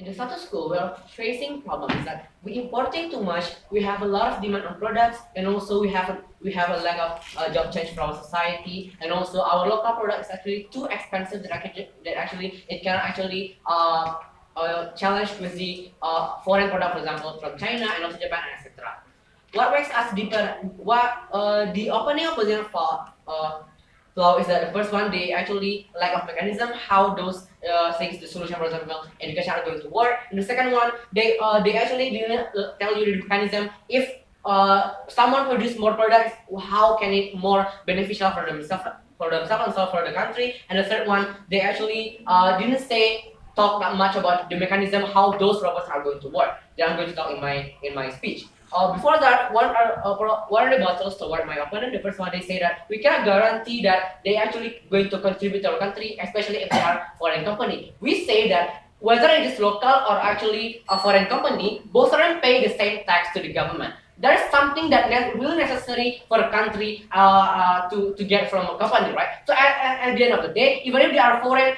In the status quo, we are facing problems that we importing too much. We have a lot of demand on products, and also we have a lack of job change from our society, and also our local product is actually too expensive that actually it can actually challenge with the foreign product, for example, from China and also Japan, etc. What makes us deeper? What the opening opposition flaw is that the first one, they actually lack of mechanism how those things, the solution, for example, education are going to work. And the second one, they actually didn't tell you the mechanism if someone produce more products, how can it more beneficial for themselves and also for the country. And the third one, they actually didn't talk that much about the mechanism how those robots are going to work. That I'm going to talk in my speech. Before that, what are the battles toward my opponent? The first one, they say that we cannot guarantee that they actually going to contribute to our country, especially if they are foreign company. We say that whether it is local or actually a foreign company, both of them pay the same tax to the government. That is something that really necessary for a country to get from a company, right? So at the end of the day, even if they are foreign,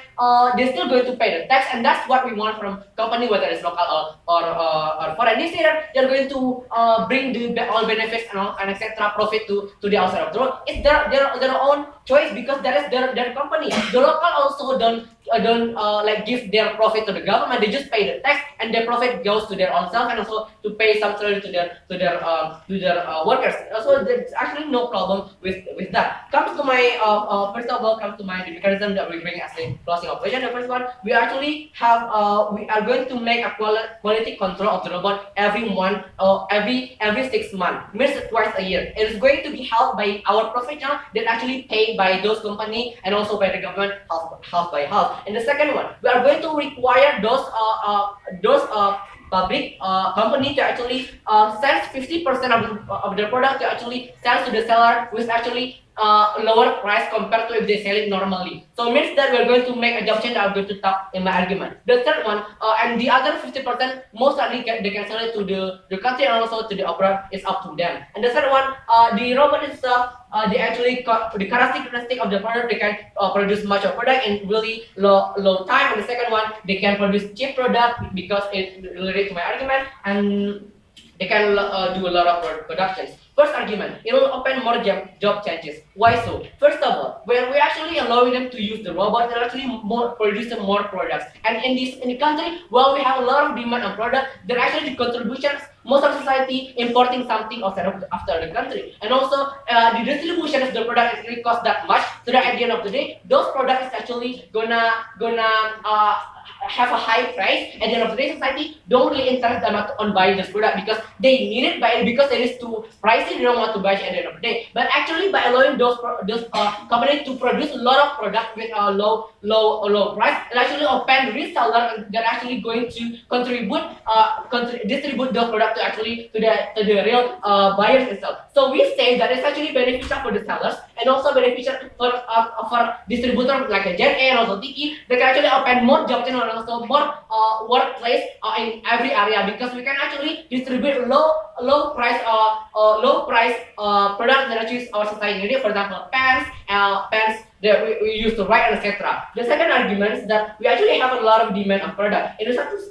they're still going to pay the tax, and that's what we want from company, whether it's local or foreign. They say that they're going to bring all benefits and etc. profit to the outside of the world. It's their own choice because that is their company. The local also don't like give their profit to the government. They just pay the tax, and their profit goes to their own self, and also to pay some salary to their workers. So there's actually no problem with that. Comes to my first of all, comes to my mechanism that we bring as a closing operation. The first one, we actually have we are going to make a quality control of the robot every month or every 6 months, means twice a year. It is going to be held by our professional that actually paid by those company and also by the government half by half. And the second one, we are going to require those public company to actually sell 50% of their product to actually sell to the seller with actually lower price compared to if they sell it normally. So it means that we're going to make a job change that I'm going to talk in my argument. The third one, and the other 50%, most likely they can sell it to the country and also to the abroad. It's up to them. And the third one, the robot itself, they actually the characteristic of the product, they can produce much of product in really low time. And the second one, they can produce cheap product because it related to my argument, and they can do a lot of productions. First argument, it will open more job chances. Why so? First of all, when we actually allowing them to use the robot, they're actually producing more products. And in the country, while we have a lot of demand on product, there are actually the contributions, most of society importing something outside of after the country. And also the distribution of the product actually cost that much, so that at the end of the day, those products is actually gonna have a high price. At the end of the day, society don't really interest them on buying this product because they need it, buy it because it is too pricey. They don't want to buy it at the end of the day. But actually, by allowing those companies to produce a lot of product with a low price, it actually open reseller that actually going to distribute those products to the real buyers itself. So we say that it's actually beneficial for the sellers and also beneficial for distributors like a Gen A and also TE. They can actually open more jobs and also more workplace in every area, because we can actually distribute low price products that actually our society need. For example, pants that we use to write, etc. The second argument is that we actually have a lot of demand of product. In the sense,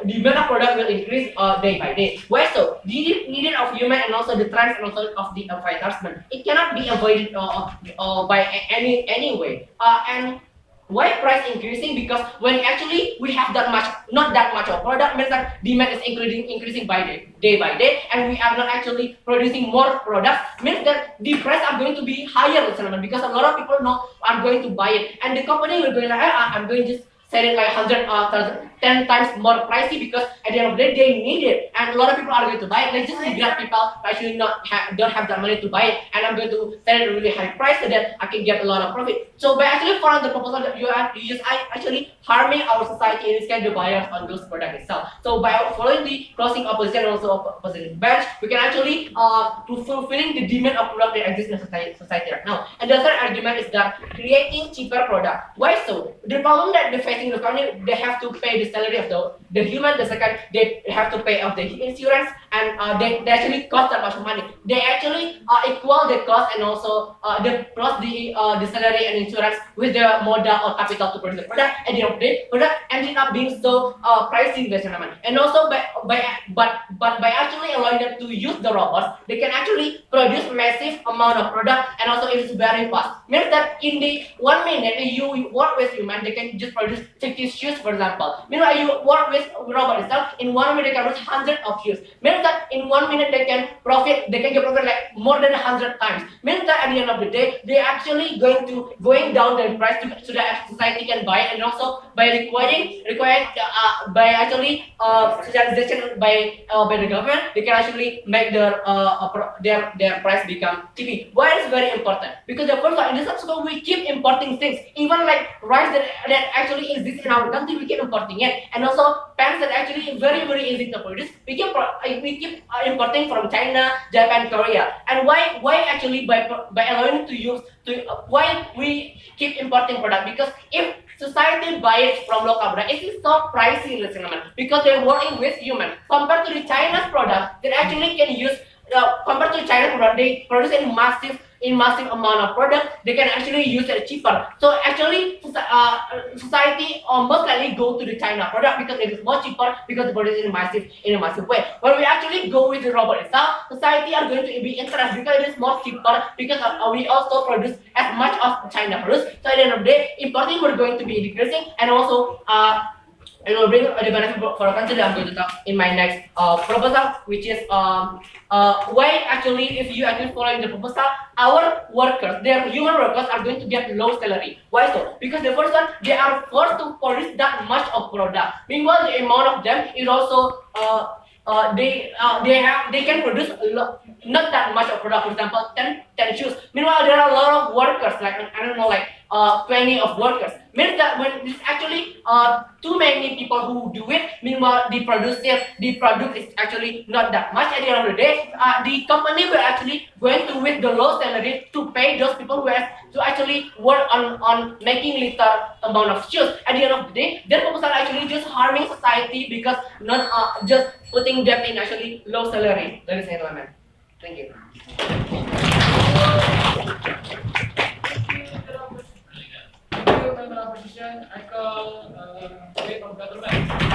demand of product will increase day by day. Why so? The need of human and also the trends and also of the advertisement, it cannot be avoided by any way. And why price increasing? Because when actually we have not that much of product, means that demand is increasing by day by day, and we are not actually producing more products, means that the price are going to be higher, because a lot of people are going to buy it, and the company will be like, I'm going to just sell it like 10 times more pricey, because at the end of the day they need it, and a lot of people are going to buy it. Let's just say Grab people actually don't have that money to buy it, and I'm going to sell it at a really high price so that I can get a lot of profit. So by actually following the proposal that you just actually harming our society and instead the buyers on those products itself. So by following the closing opposition and also opposition bench, we can actually fulfilling the demand of product that exists in society right now. And the third argument is that creating cheaper product. Why so? The problem that they're facing in the company, they have to pay the salary of the human. The second, they have to pay of the insurance, and they actually cost that much money. They actually equal the cost and also the plus the salary and insurance with the modal or capital to produce the product. At the end of the day, product ended up being so pricey, gentlemen. And also by actually allowing them to use the robots, they can actually produce massive amount of product, and also it is very fast. Means that in the 1 minute you work with human, they can just produce 50 shoes, for example. Meanwhile, you work with robot itself, in 1 minute they can produce hundreds of shoes. Means that in 1 minute they can get profit like more than 100 times. Means that at the end of the day, they actually going down the price so that society can buy, and also by requiring by actually socialization by the government, they can actually make their price become cheap. Why is very important? Because the first one, in the subsequent, we keep importing things, even like rice that actually exists in our country, we keep importing it, and also pants that actually very easy to produce, we keep importing from China, Japan, Korea. And why actually by allowing why we keep importing product? Because if society buys from local product, it is so pricey, because they're working with human compared to the China's product that actually can use. Compared to China product, they produce in massive amount of product. They can actually use it cheaper. So actually, society most likely go to the China product because it is more cheaper, because they produce in a massive way. When we actually go with the robot itself, society are going to be interested because it is more cheaper, because we also produce as much as China produce. So at the end of the day, importing will going to be decreasing, and also it will bring the benefit for a country that I'm going to talk in my next proposal, which is why actually, if you actually following the proposal, our workers, their human workers, are going to get low salary. Why so? Because the first one, they are forced to produce that much of product. Meanwhile, the amount of them is also they can produce not that much of product. For example, 10 shoes. Meanwhile, there are a lot of workers, like I don't know, like 20 of workers. Means that when it's actually too many people who do it, meanwhile the product is actually not that much. At the end of the day, the company will actually going to with the low salary to pay those people who have to actually work on making little amount of shoes. At the end of the day, their proposal actually just harming society, because not just putting them in actually low salary. Ladies and gentlemen, thank you. Member opposition, I call Wade from government.